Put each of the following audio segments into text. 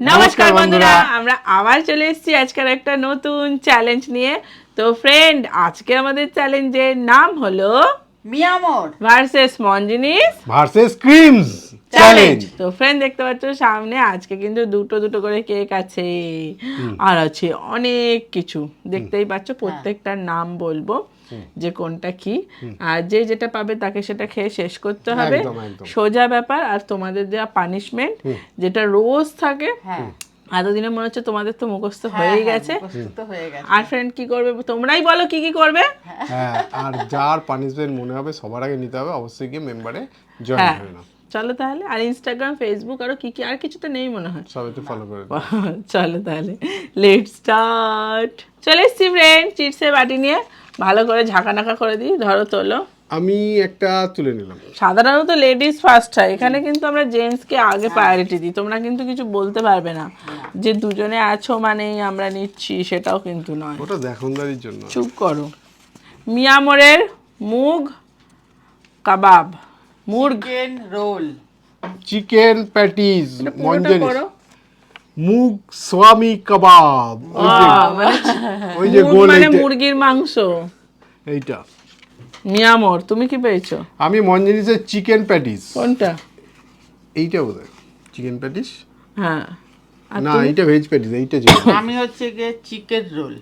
নমস্কার বন্ধুরা, আমরা আবার চলে এসেছি আজকের একটা নতুন চ্যালেঞ্জ নিয়ে। তো ফ্রেন্ড, আজকে আমাদের চ্যালেঞ্জের নাম হলো মিয়ামর versus Monginis versus creams challenge. তো ফ্রেন্ড, দেখতে পাচ্ছ সামনে আজকে কিন্তু দুটো দুটো করে কেক আছে আর আছে অনেক কিছু। দেখতেই পাচ্ছ, প্রত্যেকটার নাম বলবো যে কোনটা কি, আর যে যেটা পাবে তাকে সেটা খেয়ে শেষ করতে হবে, একদম, একদম। সোজা ব্যাপার। আর তোমাদের দেওয়া পানিশমেন্ট যেটা রোজ থাকে, হ্যাঁ এতদিনে মনে হচ্ছে তোমাদের তো মুখস্থ হয়েই গেছে। প্রস্তুত হয়ে গেছে। আর ফ্রেন্ড কি করবে, তোমরাই বলো কি কি করবে। হ্যাঁ, আর যার পানিশমেন্ট মনে হবে সবার আগে নিতে হবে, অবশ্যই গিয়ে মেম্বারে জয়েন হ্যাঁ, হয়ে নাও। চলো তাহলে। আর ইনস্টাগ্রাম, ফেসবুক, আরো কি কি, আর কিছু তো নেই মনে হয়। সবাই ফলো করে দিও। চলো তাহলে, লেট স্টার্ট। চলে এসছি ফ্রেন্ড চিপসের বাটি নিয়ে, ভালো করে ঝাঁকানাকা করে দিই। ধরো, তোলো। আমি একটা তুলে নিলাম। সাধারণত লেডিস ফার্স্ট হয়, এখানে কিন্তু আমরা জেন্টসকে আগে প্রায়োরিটি দিই। তোমরা কিন্তু কিছু বলতে পারবে না যে দুজনে আছো মানেই আমরা নিচ্ছি, সেটাও কিন্তু নয়। ওটা দেখনদারির জন্য। চুপ করো। মিয়ামরের মুগ কাবাব, মুরগ চিকেন রোল, চিকেন প্যাটিস, পুরোটা মঞ্জেরিস, করো। মুগ স্বামী কাবাব, মানে ওই যে মুগ গোল মানে এইটা- মুরগির মাংস। এইটা। মিয়ামর, তুমি কি পেয়েছো? আমি মঞ্জেরিসের চিকেন প্যাটিস। কোনটা? এইটা বোধহয় চিকেন প্যাটিস। হ্যাঁ, আর না, এইটা ভেজ প্যাটিস, এইটা চিকেন। আমি হচ্ছে গিয়ে চিকেন রোল।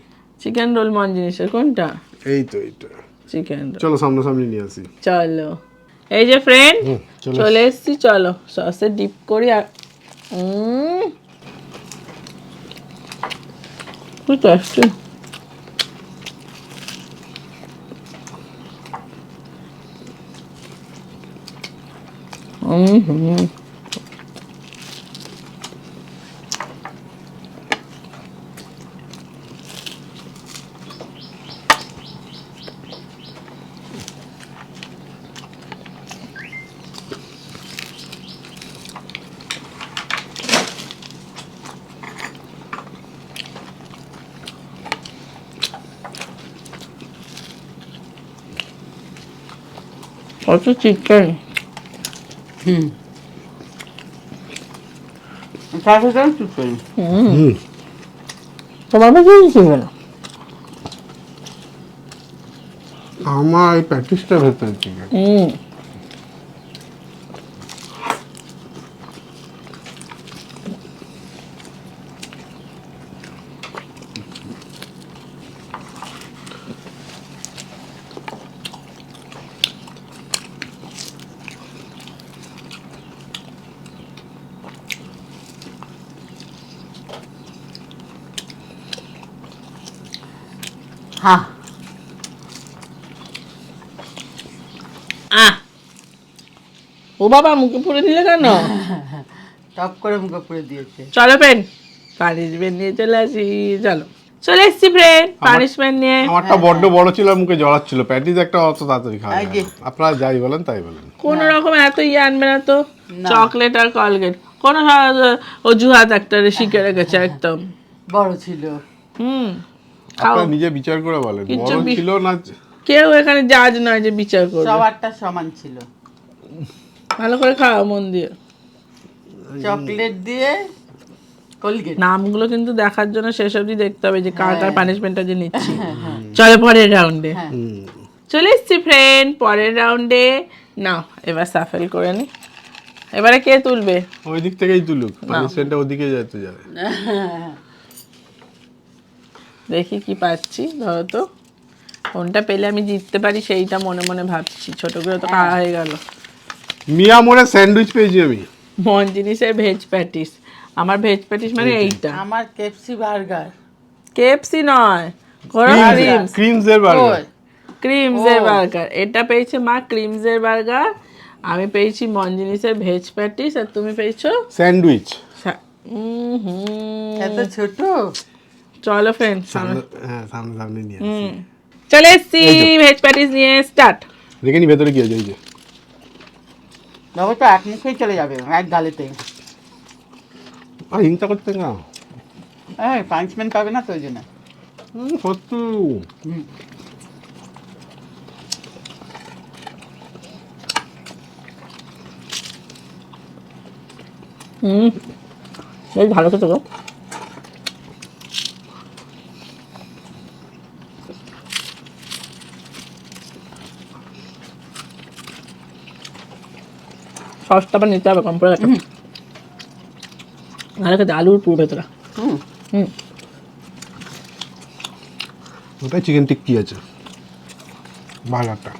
চিকেন রোল মঞ্জিনিসের কোনটা? এই তো এইটা। Chicken roll. চলো সামনাসামনি নিয়ে আসি। চলো, এই যে ফ্রেন্ড চলে চলে এসছি। চলো সসে ডিপ করি। আর খুব টেস্টি। কত চিকেন। তার সাথে আমি চিকেন। তোমার কাছে চিকেন? আমার এই প্যাটিসটা ভেতরে চিকেন। হ্যাঁ ও বাবা, মুখে পুরে দিলে কেন? টপ করে মুখে পুরে দিয়েছে। চলো ফ্রেন্ড, পানিশমেন্ট নিয়ে চলে আসি। চলো, চলে এসছি ফ্রেন্ড পানিশমেন্ট নিয়ে। আমারটা বড্ড বড় ছিল, আর মুখে জড়াচ্ছিল। প্যাটিস একটা অত তাড়াতাড়ি খাওয়া এই যায় যে। না। আপনারা যাই বলেন তাই বলেন। কোন রকম এত ইয়ে আনবে না তো। না। চকলেট আর কলগেট কোন অজুহাত একটা শিখে রেখেছে একদম। বড় ছিল। খাও। আপনারা নিজে বিচার করে বলেন, কিচ্ছু বড় ছিল না। কেউ এখানে জাজ নয় যে বিচার করবে। সবারটা সমান ছিল। ভালো করে খাও মন দিয়ে। চকলেট দিয়ে কোলগেট। নামগুলো কিন্তু দেখার জন্য শেষ অবধি দেখতে হবে যে কার কার পানিশমেন্টটা যে নিচ্ছি। চলো পরের রাউন্ডে। হ্যাঁ চলে এসছি ফ্রেন্ড পরের রাউন্ডে। নাও এবার সাফেল করে নি। এবারে কে তুলবে? ওই দিক থেকেই তুলুক, পানিশমেন্টটা ওদিকে যেতে যাবে। দেখি কি পাচ্ছি। ধরো তো, কোনটা পেলে আমি জিততে পারি সেইটা মনে মনে ভাবছি। ছোট করে তো খাওয়া হয়ে গেল। মিয়ামোরে স্যান্ডউইচ পেয়েছি আমি। মন জিনিসের ভেজ প্যাটিস। আমার ভেজ প্যাটিস মানে এইটা। আমার কেএফসি বার্গার। কেএফসি নয়, ক্রিমস। ক্রিমস এর বার্গার। ক্রিমসের বার্গার। এটা পেয়েছে মা, ক্রিমসের বার্গার। আমি পেয়েছি মঞ্জিনিসের ভেজ প্যাটিস, আর তুমি পেয়েছো স্যান্ডউইচ। এত ছোট। চলো ফ্রেন্ড, হ্যাঁ, সামনে নিয়ে আসি। চলে এসছি ভেজ প্যাটিস নিয়ে। স্টার্ট। দেখে নি ভেতরে কি আছে। এই যে বাবা তো এক মুখেই চলে যাবে, এক গালেতে। আর হিংসা করতে না। হ্যাঁ, পানিশমেন্ট পাবে না তো ওই জন্য। সত্যি। বেশ ভালো খেতে গো। সসটা আবার নিতে হবে কম করে গেছে। ভালো খেতে, আলুর পুরো ভেতরে। হুম হুম, ওটাই চিকেন টিক্কি আছে, ভালো একটা।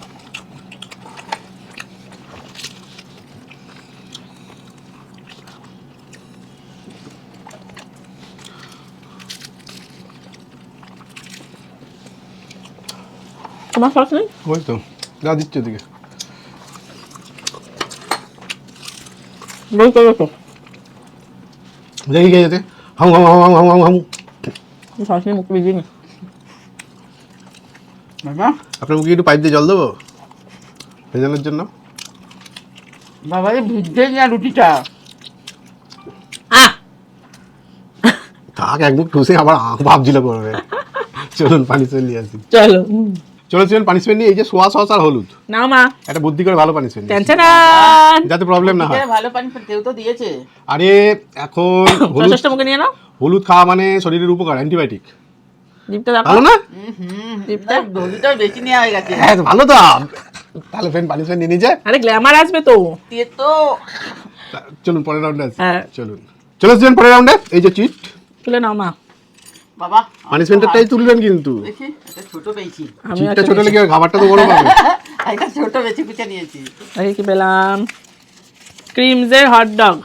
তোমার সস নেই? ওই তো যা দিচ্ছে ওদিকে। বই করো তো, দেখি কে যেতে, হাম হাম হাম হাম হাম হাম। সস নিয়ে মুখ ভিজিয়ে নি। বাবা আপনার মুখে একটু পাইপ দিয়ে জল দেবো ভেজানোর জন্য? বাবা এই ভিজতে না রুটিটা। আহ, থাক, এক মুখ ঠুসে আবার ভাবছিল করবে। চলুন পানিশমেন্ট নিয়ে আসি। চলো। চলো চলুন পানিশমেন্ট নিয়ে, এই যে সোয়া সস আর হলুদ, নাও মা, একটা বুদ্ধি করে ভালো পানিশমেন্ট টেনশন যাতে প্রবলেম না হয়। ভালো পানি কেউ তো দিয়েছে। আরে এখন হলুদ, সসটা মুখে নিয়ে নাও। হলুদ খাওয়া মানে শরীরের উপকার, অ্যান্টিবায়োটিক, জিপটা দেখো। ভালো না? দলিটা বেশি নেওয়া হয়ে গেছে। হ্যাঁ ভালো তো। তাহলে ফ্রেন্ড পানিশমেন্ট নিয়ে নিয়ে আরে গ্ল্যামার আসবে তো। দিয়ে তো চলুন পরের রাউন্ডে আসি। হ্যাঁ। চলুন চলে আসছেন পরের রাউন্ডে। এই যে চিট, তুলে নাও মা। বাবা পানিশমেন্টটাই তুলবেন কিন্তু। দেখি এটা ছোট পেয়েছি। আমি চিটটা ছোট লেগে খাবারটা তো বড় পাবে। এটা ছোট বেশি কুচে নিয়েছি। আগে কি পেলাম? ক্রিমসের হট ডগ।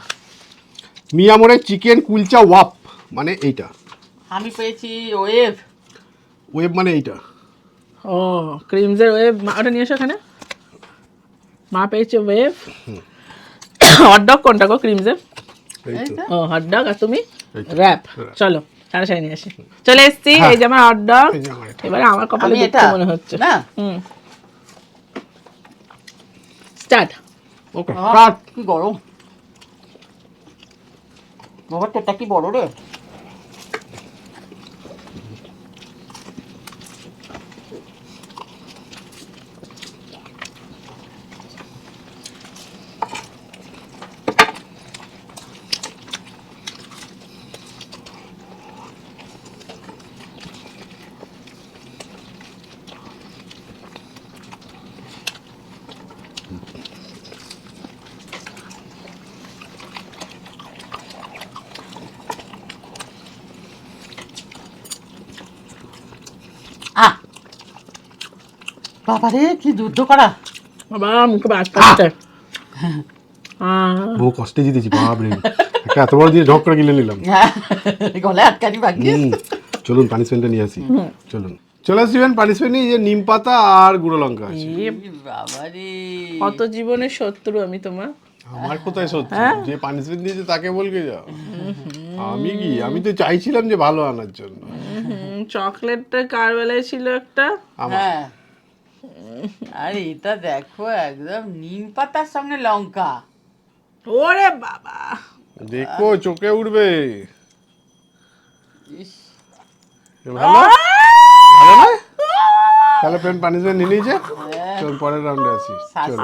মিয়ামোরের চিকেন কুলচা ওয়াপ, মানে এইটা। আমি পেয়েছি ওয়েভ। ওয়েব মানে এইটা। ও, ক্রিমসের ওয়েভ। ওটা নিয়ে এসো এখানে। মা পেয়েছে ওয়েভ। হট ডগ কোনটা গো ক্রিমসের? এই তো। ও, হট ডগ। আর তুমি? এইটা। র্যাপ। Wrap। চলো সাড়ে নিয়ে আসি। চলে এসছি। হ্যাঁ। এই যে আমার হট ডগ। এই যে আমার এটা। এবারে আমার কপালে আমি দুঃখ এটা মনে হচ্ছে। না হুম, স্টার্ট। ওকে বাবা, কাট। কি গরম। বাবা টেটা কি বড় রে। আহ বাবা রে কি যুদ্ধ করা। বাবা মুখে বাচ্চা। বহু কষ্টে জিতেছি বাপরে। একটা এত বড় দিয়ে ঝক করে গিলে নিলাম। গলায় আটকানি বাকি। চলুন পানিশমেন্টটা নিয়ে আসি। চলুন চলে আসবেন পানিশমেন্ট নিয়ে। এই যে নিম পাতা আর গুঁড়ো লঙ্কা আছে। বাবা রে কত জীবনের শত্রু আমি তোমার। আমার কোথায় সত্যি, যে পানিশমেন্ট দিয়েছে তাকে বলকে যাও। আমি কি, আমি তো চাইছিলাম যে ভালো আনার জন্য। চকলেটটা কার বেলায় ছিল একটা? আমার হ্যাঁ আর এটা দেখো একদম নিম পাতার সঙ্গে লঙ্কা। ওরে বাবা, দেখো চোখে উঠবে। ইস, ভালো ভালো না? তাহলে ফ্রেন্ড পানিশমেন্ট নিয়ে নিয়েছে। চল পরের রাউন্ডে আসি। চলো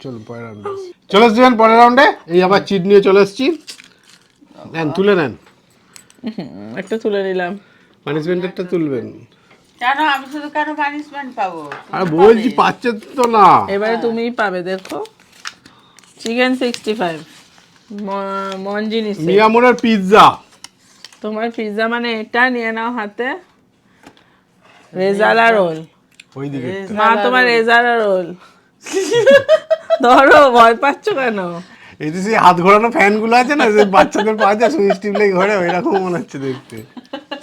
চলুন পরের রাউন্ডে আসি। চলে আসছেন পরের রাউন্ডে। এই আবার চিট নিয়ে চলে এসছি। নেন তুলে নেন, একটা তুলে নিলাম। পানিশমেন্টটা তুলবেন। কেন আমি শুধু কেন পানিশমেন্ট পাবো? আর বলছি পাচ্ছে তো না। এবারে তুমিই পাবে, দেখো। Chicken 65 Monginis. মিয়ামোরের পিৎজা। তোমার পিৎজা মানে এটা নিয়ে নাও হাতে। রেজালা রোল। ওইদিকে মা তোমার রেজালা রোল। ধরো, ভয় পাচ্ছ কেন? এই যে সেই হাত ঘোরানো ফ্যান গুলো আছে না, যে বাচ্চাদের পাওয়া যায় সুইচ টিপলে ঘরে, ওইরকম মনে হচ্ছে দেখতে।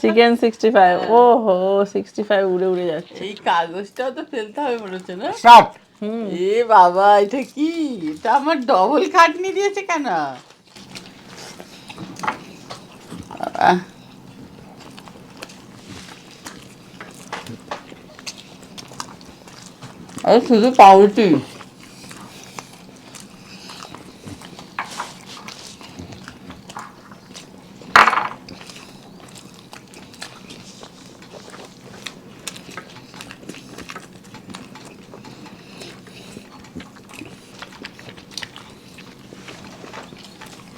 চিকেন 65। ওহো, 65 উড়ে উড়ে যাচ্ছে। এই কাগজটাও তো ফেলতে হবে মনে হচ্ছে না। স্টার্ট। এ বাবা এটা কি? এটা আমার ডবল খাটনি দিয়েছে কেন? বাবা আরে শুধু পাউরুটি।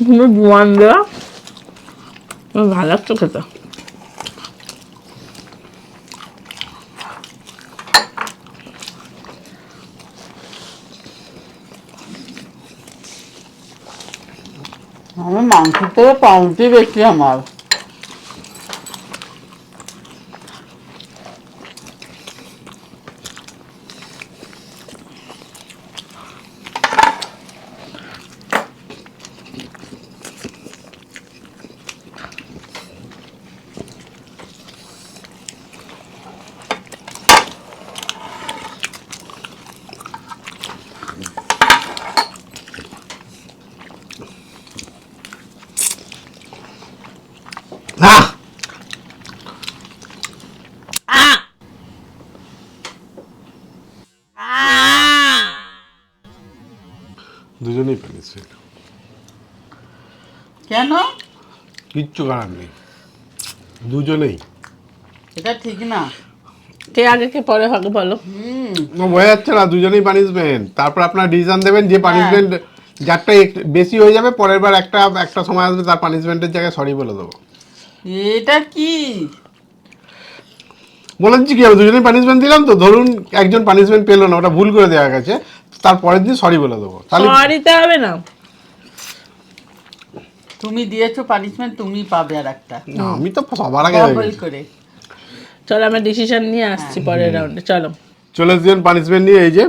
তুমি জোয়ান দেওয়া। ভালো লাগছে খেতে। আমার মাংস থেকে পাউরুটি বেশি আমার। আহ! দুজনেই পেরেছে, কেন? কিচ্ছু করার নেই, দুজনেই। এটা ঠিক না। কে আগে কে পরে হবে বলো? বোঝা যাচ্ছে না, দুজনেই পানিশমেন্ট। তারপর আপনার ডিসিশন দেবেন, যে পানিশমেন্ট যারটা বেশি হয়ে যাবে, পরের বার একটা সময় আসবে তার পানিশমেন্টের জায়গায় সরি বলে দেবো। এটা কি? বলেছি কি হবে, দুজনেই পানিশমেন্ট দিলাম তো, ধরুন একজন পানিশমেন্ট পেলো না, ওটা ভুল করে দেওয়া গেছে, তার পরের দিন সরি বলে দেবো, তাহলে সরিতে হবে না। তুমি দিয়েছো পানিশমেন্ট, তুমি পাবে আর একটা না, আমি তো সবার আগে হয়ে ডবল গেছি। করে। চলো আমরা ডিসিশন নিয়ে আসছি পরের রাউন্ডে। চলো চলে এসেছেন পানিশমেন্ট নিয়ে, এই যে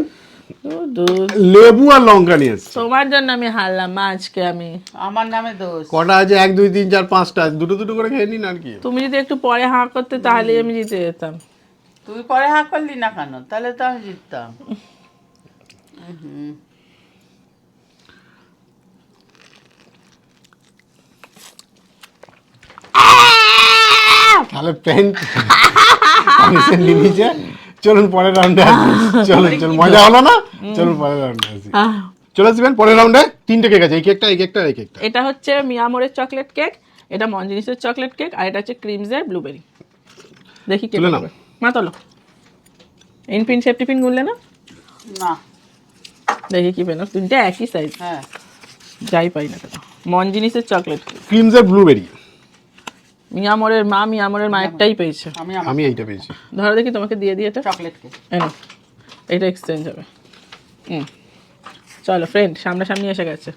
দুধ। লেবু আর লঙ্কা নিয়ে এসছে। তোমার জন্য আমি হারলাম মা আজকে। আমি আমার নামে দোষ। কটা আছে? 1 2 3 4 5টা, দুটো দুটো করে খেয়ে নিন আর কি। তুমি যদি একটু পরে হাঁ করতে তাহলে আমি জিতে যেতাম। তুই পরে হাঁ করলি না কেন? তাহলে তো আমি জিততাম। তাহলে প্যান্ট পানিশমেন্ট নিয়ে নিয়েছে। চলুন পরের রাউন্ডে আসি। চলুন মজা হলো না? চলুন পরের রাউন্ডে আসি। আহ, চলে আসবেন পরের রাউন্ডে। 3টে কেক আছে, এই কেকটা, এই কেকটা, এই কেকটা। এটা হচ্ছে মিয়ামোরের চকলেট কেক, এটা মঞ্জিনিসের চকলেট কেক, আর এটা হচ্ছে ক্রিমসের ব্লুবেরি। দেখি কে তুলে নাও। পারবে। মা তোলো। ইনপিন সেফটি পিন গুনলে না? না। দেখি কি পেন, তিনটে একই সাইজ। হ্যাঁ, যাই পাই না কেন। মঞ্জিনিসের চকলেট কেক। ক্রিমসের ব্লুবেরি। মিয়ামোরের মায়েরটাই পেয়েছে। আমি আমার আমি এইটা পেয়েছি। হ্যাঁ। ধরো দেখি, তোমাকে দিয়ে দিই এটা। Chocolate cake. এনো, এটা এক্সচেঞ্জ হবে। চলো ফ্রেন্ড, সামনাসামনি এসে গেছে।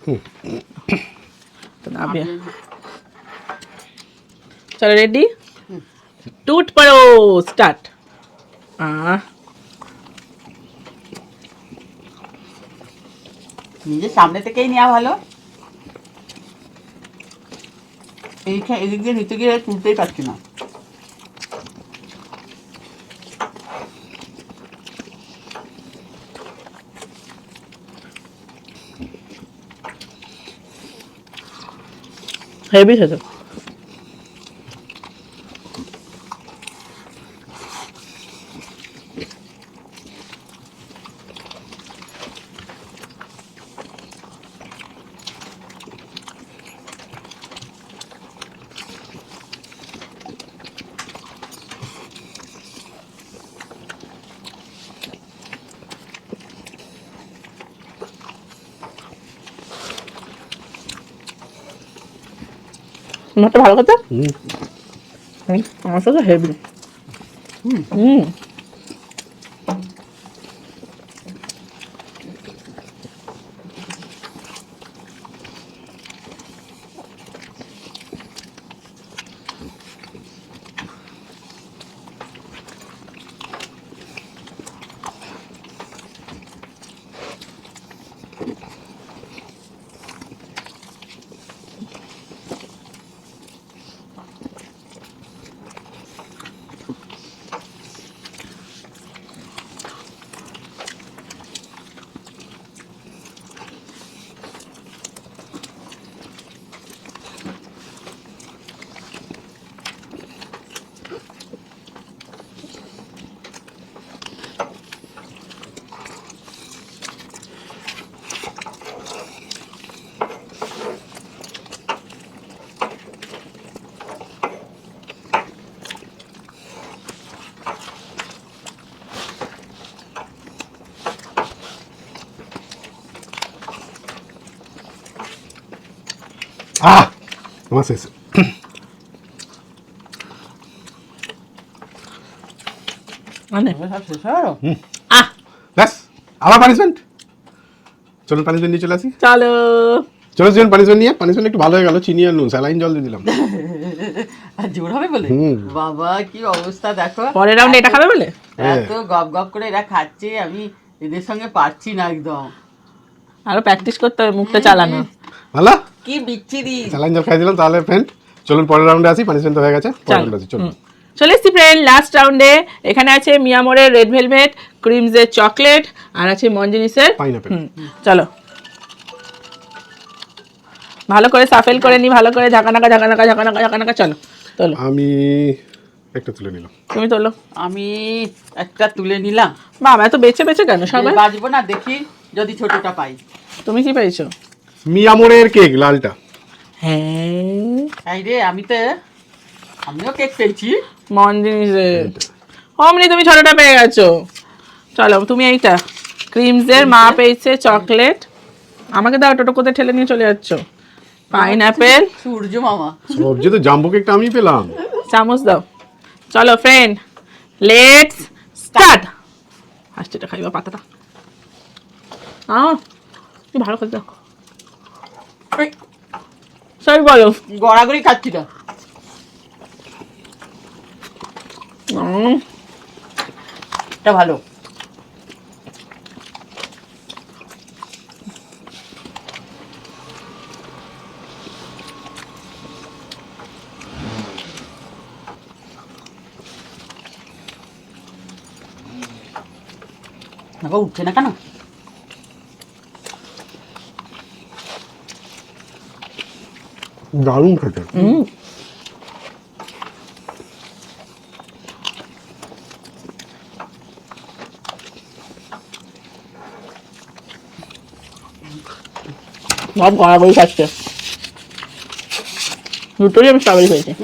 তো নাবি। চলো রেডি, টুট পড়ো, স্টার্ট। নিজের সামনে থেকেই নেওয়া ভালো। এদিক দিয়ে নিতে গিয়ে তুলতেই পারছি না। হেভি খেতে। মাছটা ভালো খেতে। আমার সাথে হেভি। আমার শেষ। মানে সব শেষ হলো? আহ ব্যাস আবার পানিশমেন্ট। চলুন পানিশমেন্ট নিয়ে চলে আসি। চলো চলো জীবন পানিশমেন্ট নিয়ে। পানিশমেন্ট একটু ভালো হয়ে গেল, চিনি আর নুন, স্যালাইন জল দিয়ে দিলাম। আর জোর হবে বলে হুম। বাবা কি অবস্থা দেখো। পরের রাউন্ডে এটা খাবে বলে এত গপ গপ করে এরা খাচ্ছে, আমি এদের সঙ্গে পারছি না একদম। আরো প্র্যাকটিস করতে হবে মুখটা চালানো। ভালো কি বিচ্ছিরি। স্যালাইন জল খাই দিলাম। তাহলে ফ্রেন্ড চলুন পরের রাউন্ডে আসি। পানিশমেন্ট তো হয়ে গেছে, পরের রাউন্ডে আসি চলুন। চলে এসছি ফ্রেন্ড লাস্ট রাউন্ডে। এখানে আছে মিয়ামোরের রেড ভেলভেট, ক্রিমসের চকলেট, আর আছে মঞ্জিনিসের পাইনাপেল। চলো ভালো করে সাফেল করে নি, ভালো করে ঝাঁকানাকা ঝাঁকানাকা ঝাঁকানাকা ঝাঁকানাকা। চলো তোলো, আমি একটা তুলে নিলাম। তুমি তোলো। আমি একটা তুলে নিলাম। বাবা এত বেছে বেছে কেন সবাই? বাজবো না, দেখি যদি ছোটটা পাই। তুমি কি পেয়েছো? মিয়ামোরের কেক লালটা। হ্যাঁ এই রে, আমিও কেক পেয়েছি। মঞ্জিনিসের। অমনি তুমি ছোটটা পেয়ে গেছো। চলো তুমি এইটা ক্রিমসের, মা পেয়েছে চকলেট। আমাকে দাও, টোটো কোথায় ঠেলে নিয়ে চলে যাচ্ছ। পাইনাপেল, সূর্য মামা। সবচেয়ে তো জাম্বো কেকটা আমি পেলাম। চামচ দাও। চলো ফ্রেন্ড লেটস স্টার্ট। হাসিটা খাইবা পাতাটা। কি ভালো করে দাও। ওই, সরি বলো। গড়াগড়ি খাচ্ছি না। এটা ভালো। আবার উঠছে না কেন? দারুণ খেতে। সব গড়াগড়ি খাচ্ছে। দুটোই আমি স্ট্রবেরি খেয়েছি।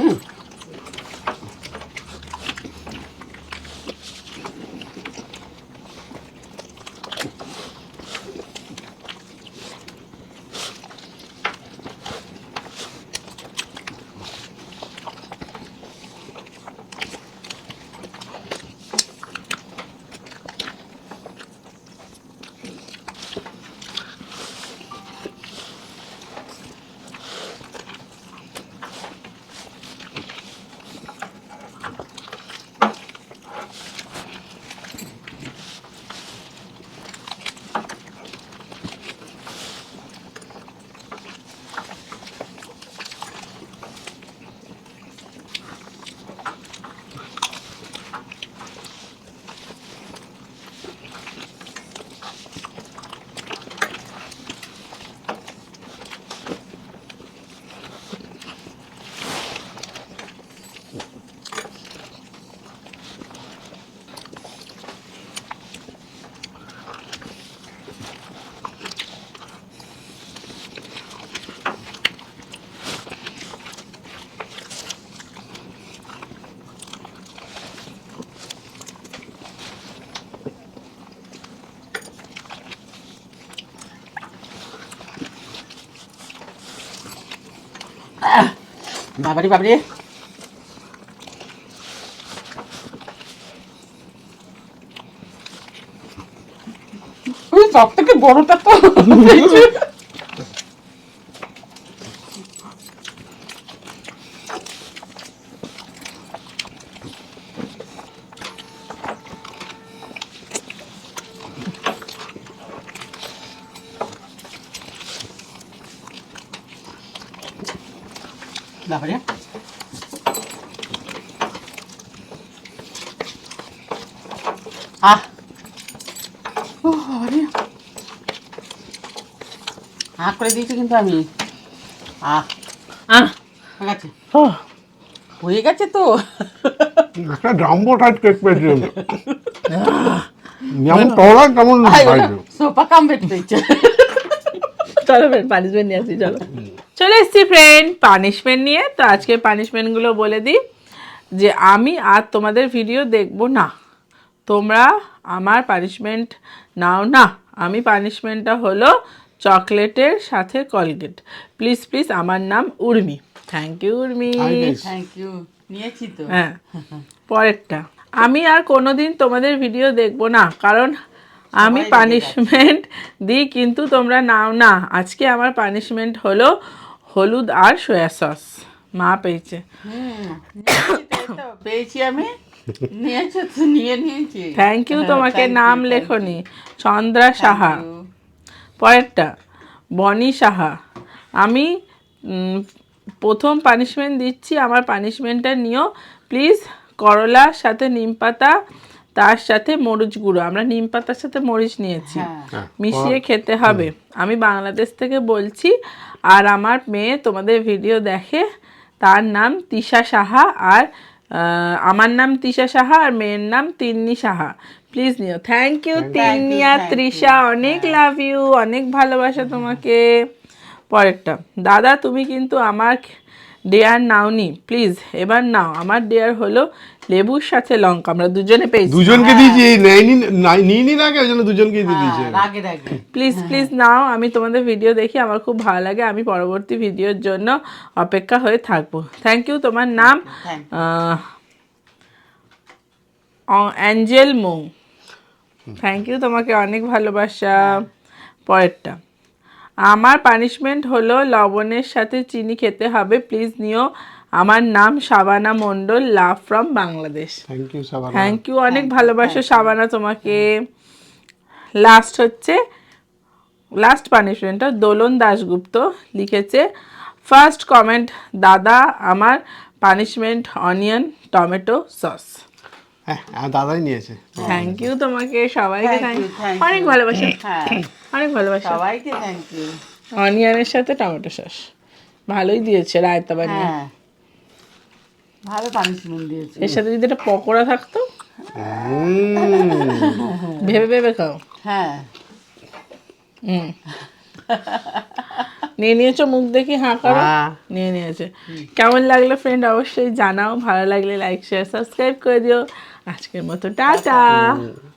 বাবারি বাবারি। সব থেকে বড়টা তো বাবারে। করে দিয়েছি কিন্তু আমি। হয়ে গেছে, হয়ে গেছে তো। একটা জাম্বো টাইপ কেক পেয়েছি আমি। যেমন তোরা তেমন সোফা কাম বেড পেয়েছে। চলো ফ্রেন্ড পানিশমেন্ট নিয়ে আসি। চলো চলে এসছি ফ্রেন্ড পানিশমেন্ট নিয়ে। তো আজকে পানিশমেন্টগুলো বলে দিই যে আমি আর তোমাদের ভিডিও দেখবো না, তোমরা আমার পানিশমেন্ট নাও না। আমি পানিশমেন্টটা হলো চকলেটের সাথে কলগেট। প্লিজ প্লিজ, আমার নাম Urmi. Thank you Urmi. Thank you, নিয়েছি তো। হ্যাঁ পরেরটা, আমি আর কোনোদিন তোমাদের ভিডিও দেখবো না, কারণ আমি দেখে পানিশমেন্ট দিই কিন্তু তোমরা নাও না। আজকে আমার পানিশমেন্ট হলো হলুদ আর সয়া সস। মা পেয়েছে। নিয়েছি তাই তো, পেয়েছি আমি। নিয়েছো তো, নিয়েছি। থ্যাংক ইউ তোমাকে। Thank you, নাম thank লেখনি। চন্দ্রা সাহা। you. পরেরটা বনি সাহা। আমি প্রথম পানিশমেন্ট দিচ্ছি, আমার পানিশমেন্টটা নিও প্লিজ। করলার সাথে নিম পাতা, তার সাথে মরিচ গুঁড়ো, আমরা নিম পাতার সাথে মরিচ নিয়েছি, হ্যাঁ। মিশিয়ে খেতে হবে। আমি বাংলাদেশ থেকে বলছি, আর আমার মেয়ে তোমাদের ভিডিও দেখে, তার নাম তিশা সাহা, আর আমার নাম তিশা সাহা, আর মেয়ের নাম তিন্নি সাহা। প্লিজ নিও। থ্যাংক ইউ তিন্নি আর thank তৃষা, অনেক লাভ ইউ, অনেক ভালোবাসা তোমাকে। পরেরটা, দাদা তুমি কিন্তু আমার ডেয়ার নাওনি, প্লিজ এবার নাও। আমার ডেয়ার হলো লেবুর সাথে লঙ্কা, আমরা দুজনে পেয়েছি। দুজনকে দিয়েছি, নিইনি না, ওই জন্য দুজনকেই দিয়ে দিয়েছে। রাগে রাগে। প্লিজ প্লিজ নাও। আমি তোমাদের ভিডিও দেখি, আমার খুব ভালো লাগে। আমি পরবর্তী ভিডিওর জন্য অপেক্ষা হয়ে থাকবো। Thank you. তোমার নাম Thank angel Mou. Thank you তোমাকে, অনেক ভালোবাসা। পরেরটা, আমার পানিশমেন্ট হলো লবণের সাথে চিনি খেতে হবে, প্লিজ নিও। আমার নাম Shabana Mondal, love from Bangladesh. Thank you Shabana. Thank you, অনেক ভালোবাসা শাবানা তোমাকে। লাস্ট হচ্ছে, লাস্ট পানিশমেন্টটা দোলন দাশগুপ্ত লিখেছে। ফার্স্ট কমেন্ট, দাদা আমার পানিশমেন্ট অনিয়ন টমেটো সস। হ্যাঁ, দাদাই নিয়েছে। থ্যাংক ইউ তোমাকে, সবাইকে Thank you, থ্যাংক thank অনেক you. ভালোবাসা, হ্যাঁ, অনেক ভালোবাসা। সবাইকে থ্যাংক ইউ। অনিয়নের সাথে টমেটো সস ভালোই দিয়েছে, রায়তা বানিয়ে। হ্যাঁ, ভালো পানিশমেন্ট দিয়েছে। এর সাথে যদি একটা পকোড়া থাকতো, ভেবে ভেবে খাও। হ্যাঁ, হুম। নিয়ে নিয়েছো, মুখ দেখি হাঁ করো। হ্যাঁ। নিয়ে নিয়েছে। কেমন লাগলো ফ্রেন্ড অবশ্যই জানাও, ভালো লাগলে লাইক শেয়ার সাবস্ক্রাইব করে দিও। আজকের মতো টাটা।